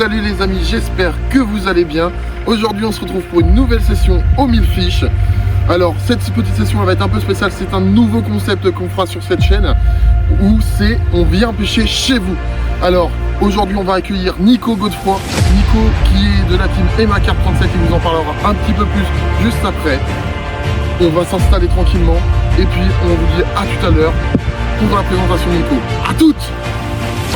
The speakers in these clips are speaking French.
Salut les amis, j'espère que vous allez bien. Aujourd'hui on se retrouve pour une nouvelle session au mille fiches. Alors cette petite session elle va être un peu spéciale, c'est un nouveau concept qu'on fera sur cette chaîne où c'est on vient pêcher chez vous. Alors aujourd'hui on va accueillir Nico Godefroy, Nico qui est de la team Emma Carp 37, il vous en parlera un petit peu plus juste après. On va s'installer tranquillement et puis on vous dit à tout à l'heure pour la présentation de Nico. À toutes!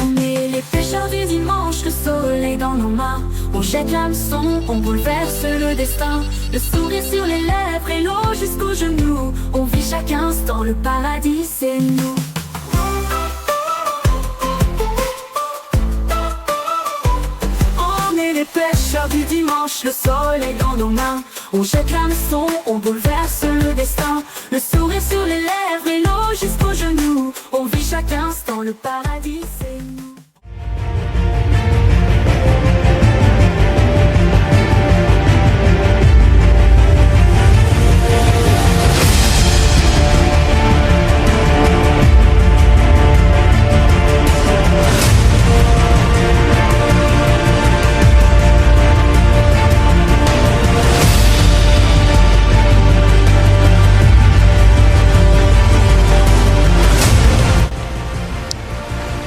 On est les pêcheurs du dimanche, le soleil dans nos mains. On jette l'hameçon, on bouleverse le destin. Le sourire sur les lèvres et l'eau jusqu'aux genoux. On vit chaque instant, le paradis c'est nous. On est les pêcheurs du dimanche, le soleil dans nos mains. On jette l'hameçon, on bouleverse le destin. Le sourire sur les lèvres et l'eau jusqu'aux genoux. On vit chaque instant, le paradis c'est nous.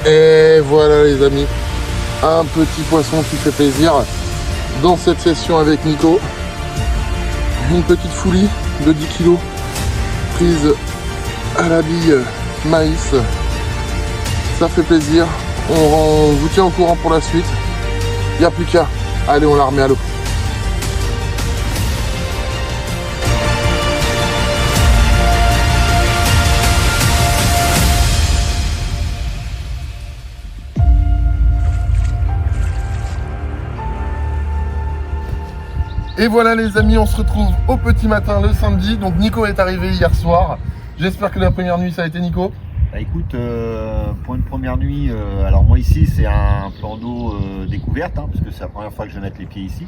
Et voilà les amis, un petit poisson qui fait plaisir dans cette session avec Nico. Une petite foulie de 10 kg prise à la bille maïs. Ça fait plaisir, on vous tient au courant pour la suite. Il n'y a plus qu'à. Allez, on la remet à l'eau. Et voilà les amis, on se retrouve au petit matin le samedi. Donc Nico est arrivé hier soir. J'espère que la première nuit ça a été Nico. Bah écoute, pour une première nuit, alors moi ici c'est un plan d'eau découverte, hein, parce que c'est la première fois que je vais mettre les pieds ici.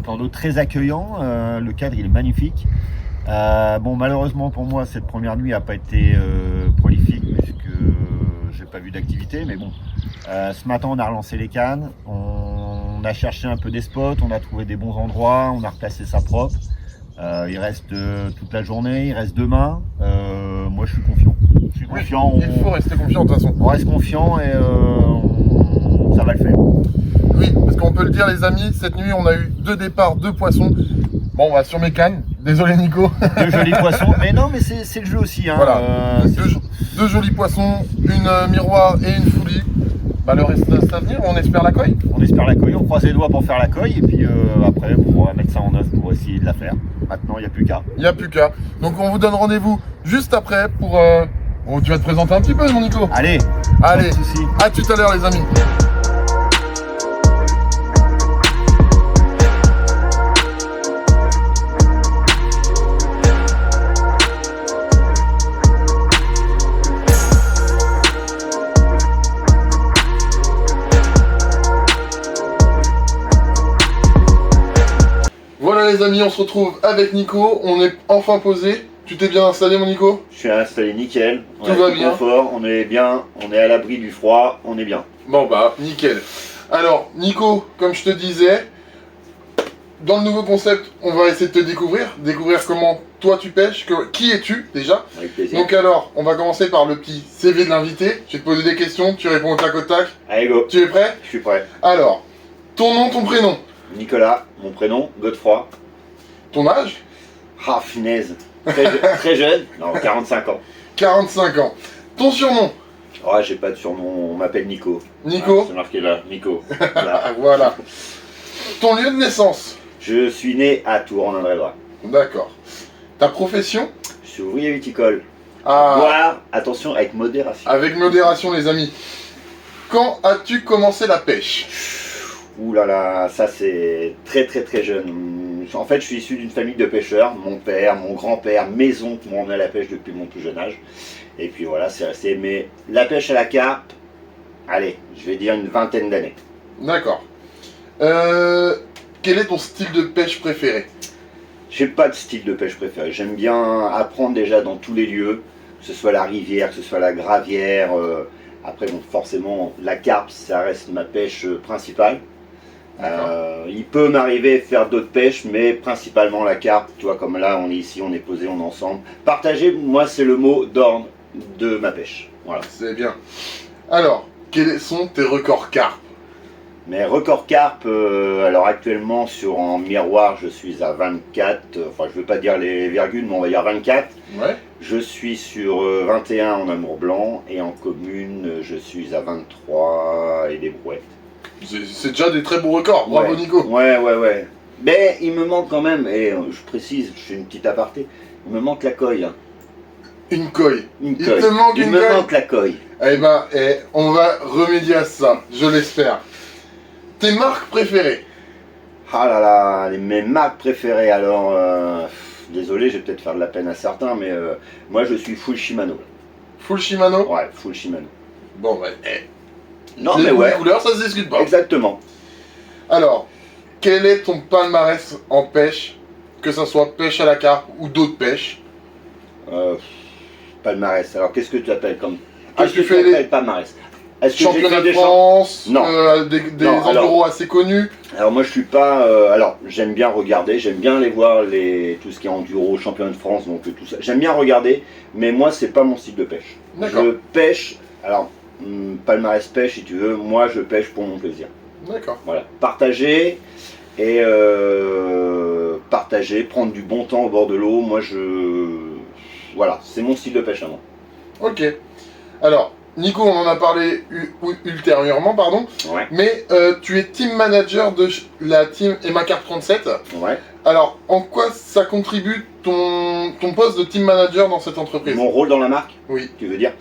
Plan d'eau très accueillant, le cadre il est magnifique. Bon malheureusement pour moi cette première nuit n'a pas été prolifique puisque j'ai pas vu d'activité, mais bon. Ce matin on a relancé les cannes, on a cherché un peu des spots, on a trouvé des bons endroits, on a replacé ça propre. Il reste toute la journée, il reste demain. Moi je suis confiant. Confiant, oui, il faut rester confiant de toute façon. On reste confiant et ça va le faire. Oui, parce qu'on peut le dire les amis, cette nuit on a eu 2 départs, 2 poissons. Bon, on va sur mes cannes, désolé Nico. 2 jolis poissons, mais non mais c'est le jeu aussi. Hein. Voilà, 2 jolis poissons, une miroir et une foulie. Bah, le reste c'est à venir, on espère la coille. On espère la coille, on croise les doigts pour faire la coille et puis après on va mettre ça en œuvre pour essayer de la faire. Maintenant il n'y a plus qu'à. Il n'y a plus qu'à. Donc on vous donne rendez-vous juste après pour... Oh, tu vas te présenter un petit peu mon Nico. Allez, allez, pas de soucis. À tout à l'heure les amis. Voilà les amis, on se retrouve avec Nico, on est enfin posé. Tu t'es bien installé mon Nico? Je suis installé nickel, Tout va bien. Confort, on est bien, on est à l'abri du froid, on est bien. Bon bah nickel. Alors Nico, comme je te disais, dans le nouveau concept, on va essayer de te découvrir comment toi tu pêches, qui es-tu déjà. Avec plaisir. Donc alors, on va commencer par le petit CV de l'invité. Je vais te poser des questions, tu réponds au tac au tac. Allez go, Tu es prêt? je suis prêt. Alors, ton nom, ton prénom, Nicolas, mon prénom, Godefroy. ton âge? Ah, finaise. Très jeune, non, 45 ans. 45 ans. Ton surnom? Ouais, j'ai pas de surnom, on m'appelle Nico. Nico? Ah, c'est marqué là, Nico. Voilà. Voilà. Ton lieu de naissance? Je suis né à Tours, en Indre-et-Loire. D'accord. Ta profession? Je suis ouvrier viticole. Ah, Boire, attention, avec modération. avec modération les amis. Quand as-tu commencé la pêche? Ouh là là, ça c'est très jeune. En fait, je suis issu d'une famille de pêcheurs. Mon père, mon grand-père, mes oncles m'ont emmené à la pêche depuis mon plus jeune âge. Et puis voilà, c'est resté. Mais la pêche à la carpe, allez, je vais dire une vingtaine d'années. D'accord. Quel est ton style de pêche préféré? J'ai pas de style de pêche préféré. J'aime bien apprendre déjà dans tous les lieux, que ce soit la rivière, que ce soit la gravière. Après, bon, forcément, la carpe, ça reste ma pêche principale. Il peut m'arriver de faire d'autres pêches, mais principalement la carpe. Tu vois, comme là, on est ici, on est posé, on est ensemble. Partager, moi, c'est le mot d'ordre de ma pêche. Voilà. C'est bien. Alors, quels sont tes records carpe? Mes records carpe, alors actuellement, en miroir, je suis à 24. Enfin, je ne veux pas dire les virgules, mais on va dire 24. Ouais. Je suis sur 21 en amour blanc, et en commune, je suis à 23 et des brouettes. C'est déjà des très beaux records, bravo Ouais. Nico. Ouais. Mais il me manque quand même, et je précise, je fais une petite aparté, il me manque la coille. Hein. Une coille. Une Il coille. te manque Il une me coille. manque la coille. Eh ben, on va remédier à ça, je l'espère. Tes marques préférées? Ah là là, mes marques préférées, alors, désolé, je vais peut-être faire de la peine à certains, mais moi je suis full Shimano. Full Shimano? Ouais, full Shimano. Bon, bah, Non les mais goûts, ouais, les couleurs, ça se discute pas. exactement. Alors, quel est ton palmarès en pêche, que ce soit pêche à la carpe ou d'autres pêches? Palmarès, alors qu'est-ce que tu appelles comme... Ah, Qu'est-ce tu que fais tu appelles palmarès? Est-ce que j'ai Championnat fait de des France, Non. des Non, alors- enduros assez connus. Alors moi je suis pas... alors j'aime bien regarder, j'aime bien aller voir tout ce qui est enduro, championnat de France, donc tout ça. J'aime bien regarder, mais moi c'est pas mon style de pêche. D'accord. Je pêche, alors palmarès pêche si tu veux, moi je pêche pour mon plaisir. D'accord. Voilà, partager et partager, prendre du bon temps au bord de l'eau, moi voilà, c'est mon style de pêche à moi. Ok. Alors, Nico, on en a parlé ultérieurement, pardon. Ouais, Mais tu es team manager de la team Emacar 37. ouais. Alors, en quoi ça contribue ton poste de team manager dans cette entreprise? Mon rôle dans la marque, Oui. tu veux dire?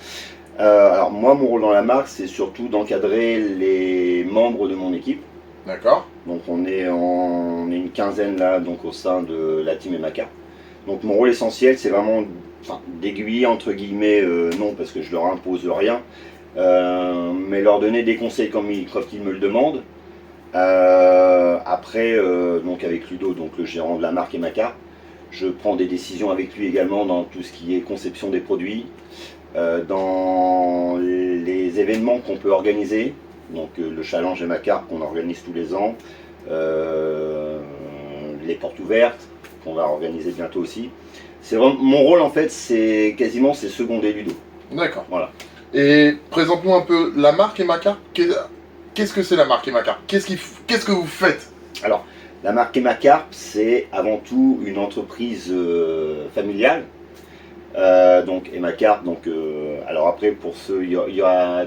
Alors moi mon rôle dans la marque c'est surtout d'encadrer les membres de mon équipe. D'accord. Donc on est une quinzaine là donc au sein de la team Emacar. Donc mon rôle essentiel c'est vraiment d'aiguiller entre guillemets, non parce que je leur impose rien, mais leur donner des conseils quand ils me le demandent. Après donc avec Ludo, donc le gérant de la marque Emacar, je prends des décisions avec lui également dans tout ce qui est conception des produits, dans les événements qu'on peut organiser, donc le challenge Emacar qu'on organise tous les ans, les portes ouvertes qu'on va organiser bientôt aussi. C'est vraiment, mon rôle en fait c'est seconder Ludo. D'accord. Voilà. Et présente-nous un peu la marque Emacar. Qu'est-ce que c'est la marque Emacar? Qu'est-ce que vous faites? Alors, la marque Emacar, c'est avant tout une entreprise familiale. Donc Emacar, alors après pour ceux,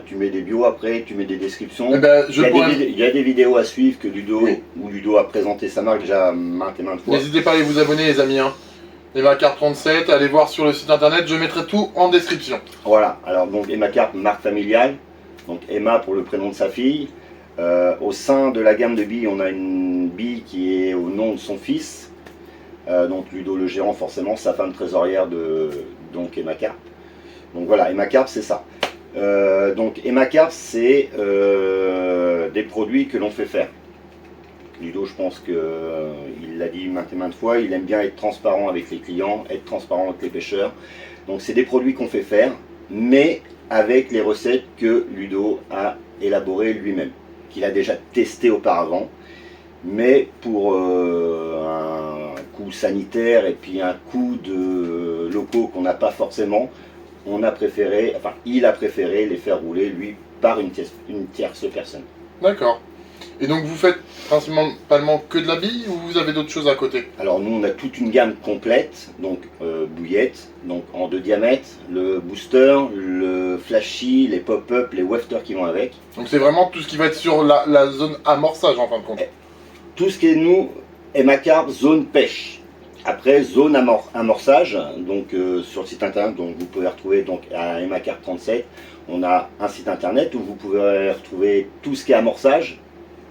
tu mets des bios après, tu mets des descriptions. Eh ben, Il y a des vidéos à suivre que Ludo, Oui. où Ludo a présenté sa marque déjà maintes et maintes fois. N'hésitez pas à aller vous abonner les amis. Hein. Emacar 37, allez voir sur le site internet, je mettrai tout en description. Voilà, alors donc Emacar, marque familiale, donc Emma pour le prénom de sa fille. Au sein de la gamme de billes, on a une bille qui est au nom de son fils. Donc Ludo le gérant forcément, sa femme trésorière de donc Emacar. Donc voilà, Emacar c'est ça. Donc Emacar c'est des produits que l'on fait faire. Ludo je pense qu'il l'a dit maintes et maintes fois, il aime bien être transparent avec les clients, être transparent avec les pêcheurs. Donc c'est des produits qu'on fait faire, mais avec les recettes que Ludo a élaborées lui-même, qu'il a déjà testé auparavant, mais pour un coût sanitaire et puis un coût de locaux qu'on n'a pas forcément, il a préféré les faire rouler lui par une tierce personne. D'accord. Et donc vous faites principalement que de la bille ou vous avez d'autres choses à côté? Alors nous on a toute une gamme complète, donc bouillettes, donc en 2 diamètres, le booster, le flashy, les pop-up, les wafters qui vont avec. Donc c'est vraiment tout ce qui va être sur la zone amorçage en fin de compte. Tout ce qui est nous, Emacar zone pêche. Après zone amorçage, donc sur le site internet, donc vous pouvez retrouver donc à Emacar 37, on a un site internet où vous pouvez retrouver tout ce qui est amorçage,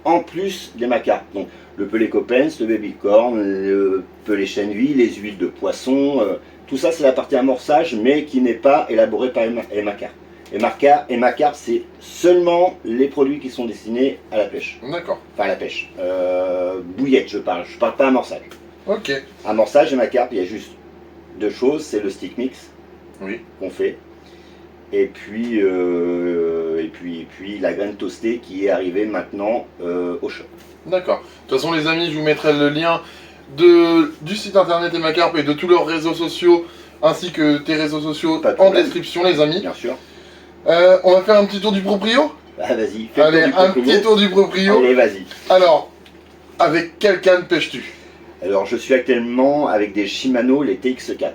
en plus des Emacar. Donc le pelé Coppens, le baby corn, le pelé chènevis, les huiles de poisson, tout ça c'est la partie amorçage mais qui n'est pas élaborée par Emacar. Emacar c'est seulement les produits qui sont destinés à la pêche. D'accord. Enfin à la pêche. Bouillette je parle pas amorçage. Ok. Amorçage Emacar, il y a juste 2 choses, c'est le stick mix Oui. qu'on fait. Et puis puis la graine toastée qui est arrivée maintenant au shop. D'accord. De toute façon, les amis, je vous mettrai le lien du site internet Emacarp et de tous leurs réseaux sociaux, ainsi que tes réseaux sociaux Pas de en problème. description, les amis. Bien sûr. On va faire un petit tour du proprio. Ah, vas-y, fais Allez, le tour du un proprio. petit tour du proprio. Allez, vas-y. Alors, avec quelle canne pêches-tu? Alors, je suis actuellement avec des Shimano, les TX4.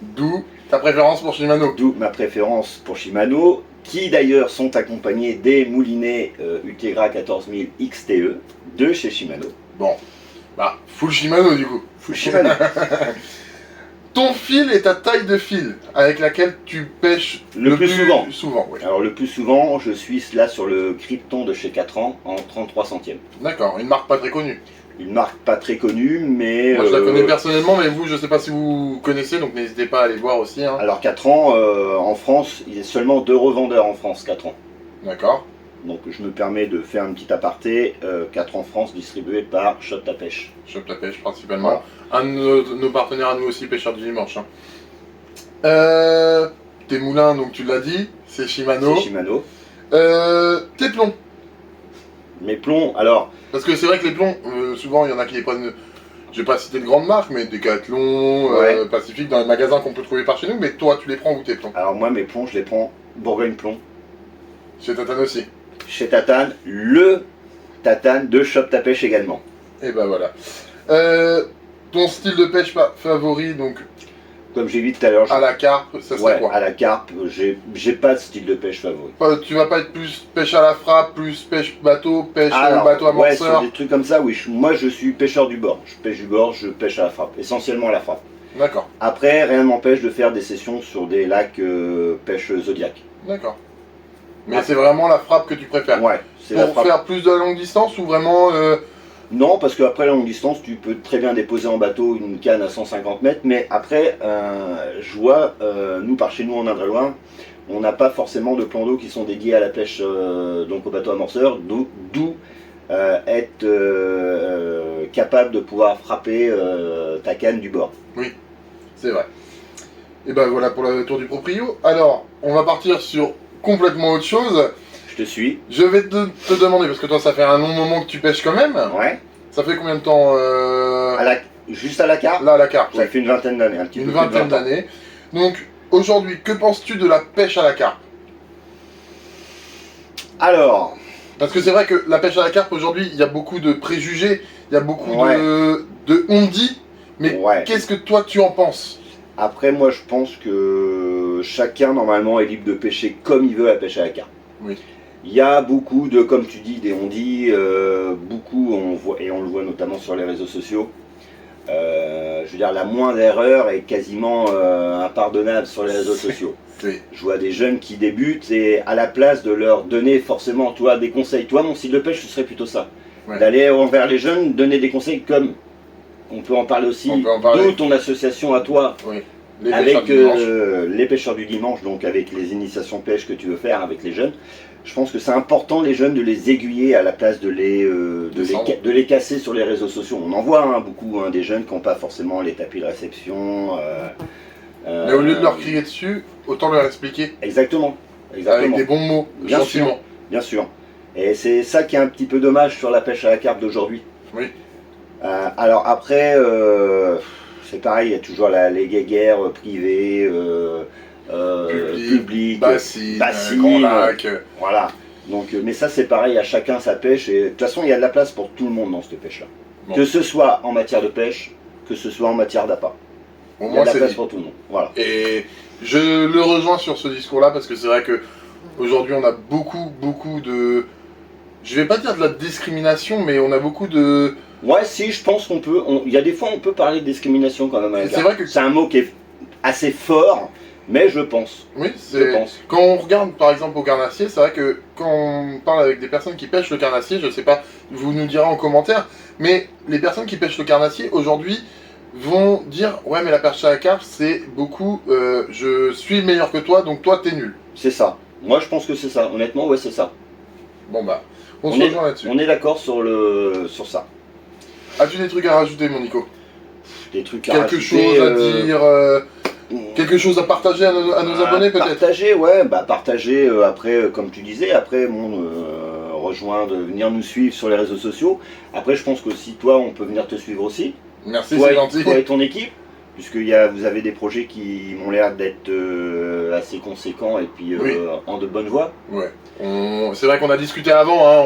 D'où ta préférence pour Shimano? D'où ma préférence pour Shimano, qui d'ailleurs sont accompagnés des moulinets Ultegra 14000 XTE de chez Shimano. Bon, bah, full Shimano du coup. Full Shimano. Ton fil et ta taille de fil avec laquelle tu pêches Le plus souvent. Souvent, oui. Alors le plus souvent, je suis là sur le Krypton de chez 4 ans en 33 centièmes. D'accord, une marque pas très connue. Une marque pas très connue, mais... Moi je la connais personnellement, mais vous, je sais pas si vous connaissez, donc n'hésitez pas à aller voir aussi. Hein. Alors 4 ans, en France, il y a seulement 2 revendeurs en France, 4 ans. D'accord. Donc je me permets de faire un petit aparté, 4 ans France distribué par Shop Ta Pêche. Shop Ta Pêche principalement. Un de nos partenaires à nous aussi, Pêcheurs du Dimanche. Hein. Tes moulins, donc tu l'as dit, c'est Shimano. C'est Shimano. Tes plombs. Mes plombs, alors... Parce que c'est vrai que les plombs, souvent il y en a qui les prennent, je vais pas citer de grandes marques, mais Decathlon, Ouais. Pacifique, dans les magasins qu'on peut trouver par chez nous, mais toi tu les prends où tes plombs? Alors moi mes plombs, je les prends Bourgogne Plomb. Chez Tatane aussi. Chez Tatane, le Tatane de Shop Ta Pêche également. Et ben voilà. Ton style de pêche favori, donc Comme j'ai dit tout à l'heure, à la carpe, ça serait ouais, quoi? à la carpe, j'ai pas de style de pêche favori. Tu vas pas être plus pêche à la frappe, plus pêche bateau, pêche Alors, bateau ouais, sur amorceur? des trucs comme ça, oui. Moi, je suis pêcheur du bord. Je pêche du bord, je pêche à la frappe. Essentiellement à la frappe. D'accord, Après, rien ne m'empêche de faire des sessions sur des lacs pêche zodiac. d'accord. Mais c'est vraiment la frappe que tu préfères? Ouais, c'est la Pour frappe. faire plus de longue distance ou vraiment... Non, parce qu'après la longue distance, tu peux très bien déposer en bateau une canne à 150 mètres. Mais après, je vois, nous par chez nous en Indre-et-Loire, on n'a pas forcément de plans d'eau qui sont dédiés à la pêche donc au bateau amorceur. D'où être capable de pouvoir frapper ta canne du bord. C'est vrai. Et ben voilà pour le tour du proprio. Alors, on va partir sur complètement autre chose. Je te suis. Je vais te demander, parce que toi ça fait un long moment que tu pêches quand même. Ouais. Ça fait combien de temps Juste à la carpe, là à la carpe? ça Ouais. fait une vingtaine d'années, un petit Une peu plus de vingtaine 20 ans. d'années. Donc aujourd'hui, que penses-tu de la pêche à la carpe? Alors, Parce que c'est vrai que la pêche à la carpe aujourd'hui, il y a beaucoup de préjugés, il y a beaucoup Ouais. de on-dit. Mais ouais. qu'est-ce que toi tu en penses? Après, moi, je pense que chacun, normalement, est libre de pêcher comme il veut la pêche à la carpe. Oui. Il y a beaucoup de, comme tu dis, des on-dit, beaucoup, on voit, et on le voit notamment sur les réseaux sociaux. Je veux dire, la moindre erreur est quasiment impardonnable sur les réseaux sociaux. Oui. Je vois des jeunes qui débutent et à la place de leur donner forcément, toi, des conseils. Toi, mon style de pêche, ce serait plutôt ça. Ouais. D'aller envers les jeunes, donner des conseils comme, on peut en parler aussi, On peut en parler. d'où ton association à toi, Oui. Les avec pêcheurs du dimanche. les pêcheurs du dimanche, donc avec les initiations pêche que tu veux faire avec les jeunes. Je pense que c'est important, les jeunes, de les aiguiller à la place de de les casser sur les réseaux sociaux. On en voit beaucoup, des jeunes qui n'ont pas forcément les tapis de réception. Mais au lieu de leur crier dessus, autant leur expliquer Exactement. avec Exactement. des bons mots, Bien gentiment. Bien sûr. Et c'est ça qui est un petit peu dommage sur la pêche à la carpe d'aujourd'hui. Oui. Alors après, c'est pareil, il y a toujours les guéguerres privées, publiques, Bassine, bassine, Grand Lac. voilà. Donc, mais ça c'est pareil, à chacun sa pêche. Et de toute façon, il y a de la place pour tout le monde dans cette pêche-là. Bon. Que ce soit en matière de pêche, que ce soit en matière d'appât. Au Il y a moins de la c'est place dit. pour tout le monde. Voilà. Et je le rejoins sur ce discours-là parce que c'est vrai que aujourd'hui on a beaucoup de... Je vais pas dire de la discrimination, mais on a beaucoup de... Ouais, si, je pense qu'on peut. Il y a des fois, on peut parler de discrimination quand même. À la C'est carpe. vrai que- c'est un mot qui est assez fort, mais je pense. Oui, Je c'est... pense. Quand on regarde par exemple au carnassier, c'est vrai que quand on parle avec des personnes qui pêchent le carnassier, je sais pas, vous nous direz en commentaire, mais les personnes qui pêchent le carnassier aujourd'hui vont dire ouais mais la pêche à la carpe c'est beaucoup je suis meilleur que toi donc toi t'es nul. C'est ça. Moi, je pense que c'est ça. Honnêtement, ouais, c'est ça. Bon bah on On se est- rejoint là-dessus. On est d'accord sur ça. As-tu des trucs à rajouter mon Nico? Des trucs à Quelque rajouter, chose à dire Quelque chose à partager à nos abonnés peut-être? Partager, ouais, partager après, comme tu disais, après, rejoindre, venir nous suivre sur les réseaux sociaux. Après, je pense qu'aussi, toi, on peut venir te suivre aussi. Merci, Toi, c'est gentil. toi et ton équipe, puisque vous avez des projets qui m'ont l'air d'être assez conséquents et puis Oui. en de bonne voie. Ouais. C'est vrai qu'on a discuté avant, hein.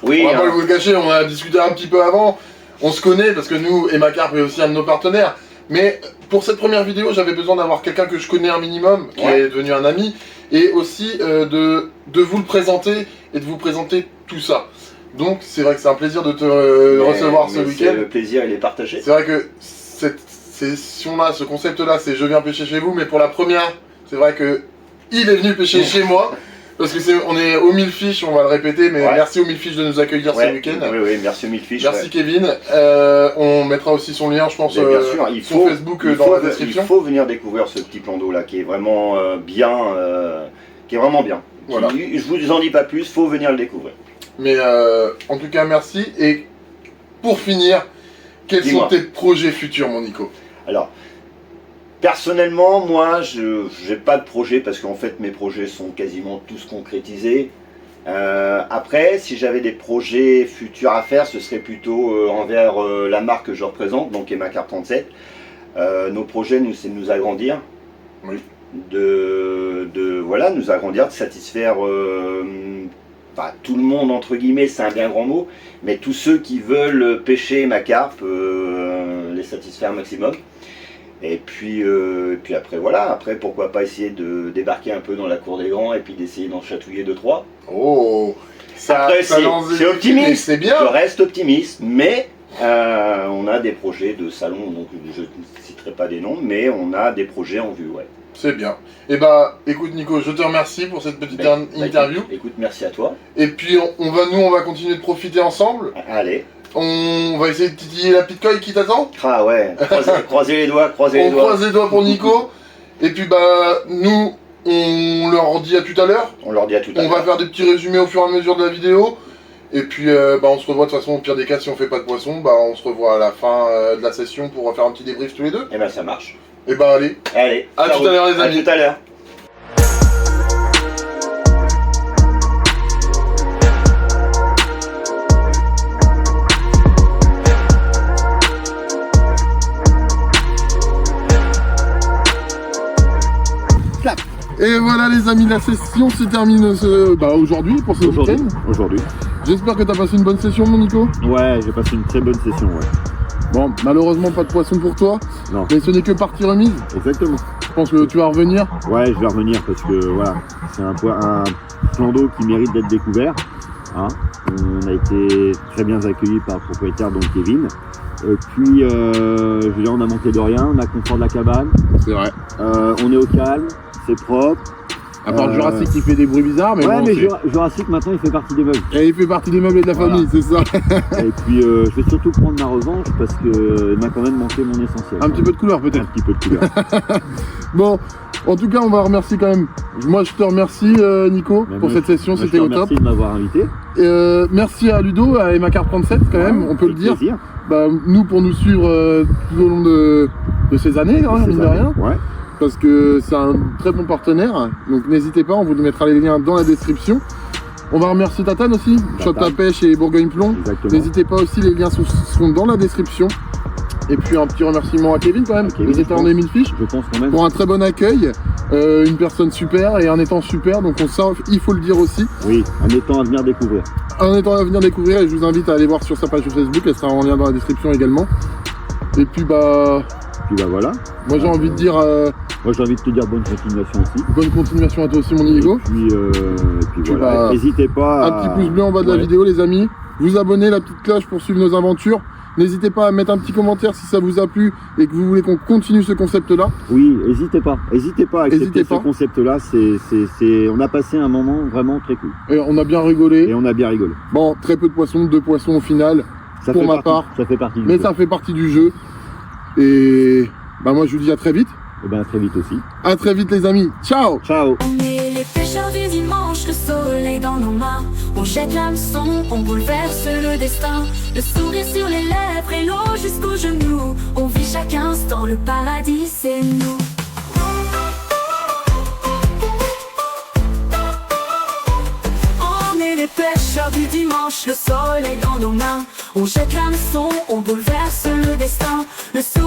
Oui, On va pas vous le cacher, on a discuté un petit peu avant. On se connaît parce que nous, Emma Carp est aussi un de nos partenaires. Mais pour cette première vidéo, j'avais besoin d'avoir quelqu'un que je connais un minimum, qui est devenu un ami, et aussi de vous le présenter et de vous présenter tout ça. Donc c'est vrai que c'est un plaisir de te recevoir ce week-end. Le plaisir, il est partagé. C'est vrai que cette session-là, ce concept-là, c'est je viens pêcher chez vous, mais pour la première, c'est vrai que il est venu pêcher chez moi. Parce que on est au Millfish, on va le répéter, mais merci au Millfish de nous accueillir ce week-end. Oui, merci au Millfish. Merci Kevin. On mettra aussi son lien, je pense, bien sûr, sur Facebook dans la description. Il faut venir découvrir ce petit plan d'eau là, qui est vraiment bien, Voilà. Je vous en dis pas plus, faut venir le découvrir. Mais en tout cas, merci. Et pour finir, quels sont tes projets futurs, mon Nico? Alors, personnellement, moi, je n'ai pas de projet parce qu'en fait, mes projets sont quasiment tous concrétisés. Après, si j'avais des projets futurs à faire, ce serait plutôt envers la marque que je représente, donc Emma Carp 37. Nos projets, c'est de nous agrandir. Oui. Voilà, nous agrandir, de satisfaire tout le monde, entre guillemets, c'est un bien grand mot, mais tous ceux qui veulent pêcher Emma Carp, les satisfaire un maximum. Et puis après, voilà, après pourquoi pas essayer de débarquer un peu dans la cour des grands et puis d'essayer d'en chatouiller 2-3. Oh, c'est optimiste, c'est bien. Je reste optimiste, mais on a des projets de salon, donc je ne citerai pas des noms, mais on a des projets en vue, ouais. C'est bien. Et écoute Nico, je te remercie pour cette petite interview. Écoute, merci à toi. Et puis on va continuer de profiter ensemble. Allez. On va essayer de titiller la petite coille qui t'attend. Ah ouais, croisez les doigts, croise les doigts pour Nico. Et puis nous, on leur dit à tout à l'heure. On leur dit à tout à l'heure. On va faire des petits résumés au fur et à mesure de la vidéo. Et puis on se revoit de toute façon, au pire des cas, si on fait pas de poisson, on se revoit à la fin de la session pour faire un petit débrief tous les deux. Et ça marche. Et allez. Allez. À tout à l'heure les amis. À tout à l'heure. Et voilà les amis, la session se termine aujourd'hui pour ce week-end. Aujourd'hui. J'espère que tu as passé une bonne session mon Nico. Ouais, j'ai passé une très bonne session, ouais. Bon, malheureusement pas de poisson pour toi. Non. Mais ce n'est que partie remise. Exactement. Je pense que tu vas revenir. Ouais, je vais revenir parce que voilà, c'est un plan d'eau qui mérite d'être découvert. Hein. On a été très bien accueillis par le propriétaire, donc Kevin. Et puis, je veux dire, on a manqué de rien, on a confort de la cabane. C'est vrai. On est au calme, c'est propre. À part Jurassic qui fait des bruits bizarres, mais ouais, bon, mais Jurassic maintenant il fait partie des meubles. Et il fait partie des meubles et de la famille, c'est ça. Et puis je vais surtout prendre ma revanche parce qu'il m'a quand même manqué mon essentiel. Un petit peu de couleur peut-être. Un petit peu de couleur. Bon, en tout cas on va remercier quand même. Moi je te remercie Nico pour cette session, c'était au top. Merci de m'avoir invité. Merci à Ludo, à Emma Carp 37 quand même, on peut le dire. Plaisir. Nous pour nous suivre tout au long de ces années, mine de rien. Ouais. Parce que c'est un très bon partenaire, donc n'hésitez pas, on vous mettra les liens dans la description. On va remercier Tatane aussi, Shot à Pêche et Bourgogne Plomb. N'hésitez pas aussi, les liens seront dans la description. Et puis un petit remerciement à Kevin quand même, les états en Millfish, je pense quand même. Pour un très bon accueil, une personne super et un étang super, donc il faut le dire aussi. Oui, un étang à venir découvrir. Un étang à venir découvrir et je vous invite à aller voir sur sa page Facebook, elle sera en lien dans la description également. Et puis voilà. Moi j'ai envie de dire... Moi j'ai envie de te dire bonne continuation aussi. Bonne continuation à toi aussi mon Nico. Et puis voilà, n'hésitez pas à... Un petit pouce bleu en bas de la vidéo les amis. Vous abonnez, la petite cloche pour suivre nos aventures. N'hésitez pas à mettre un petit commentaire si ça vous a plu et que vous voulez qu'on continue ce concept-là. Oui, n'hésitez pas à accepter ce concept-là. On a passé un moment vraiment très cool. Et on a bien rigolé. Bon, très peu de poissons, 2 poissons au final, pour ma part. Ça fait partie du jeu. Mais ça fait partie du jeu. Et moi je vous dis à très vite. Et à très vite aussi. À très vite les amis. Ciao. Ciao. On est les pêcheurs du dimanche, le soleil dans nos mains. On jette l'hameçon, on bouleverse le destin. Le sourire sur les lèvres et l'eau jusqu'aux genoux. On vit chaque instant, le paradis c'est nous. pêcheurs du dimanche, le soleil dans nos mains. On jette l'hameçon, on bouleverse le destin. Le sourire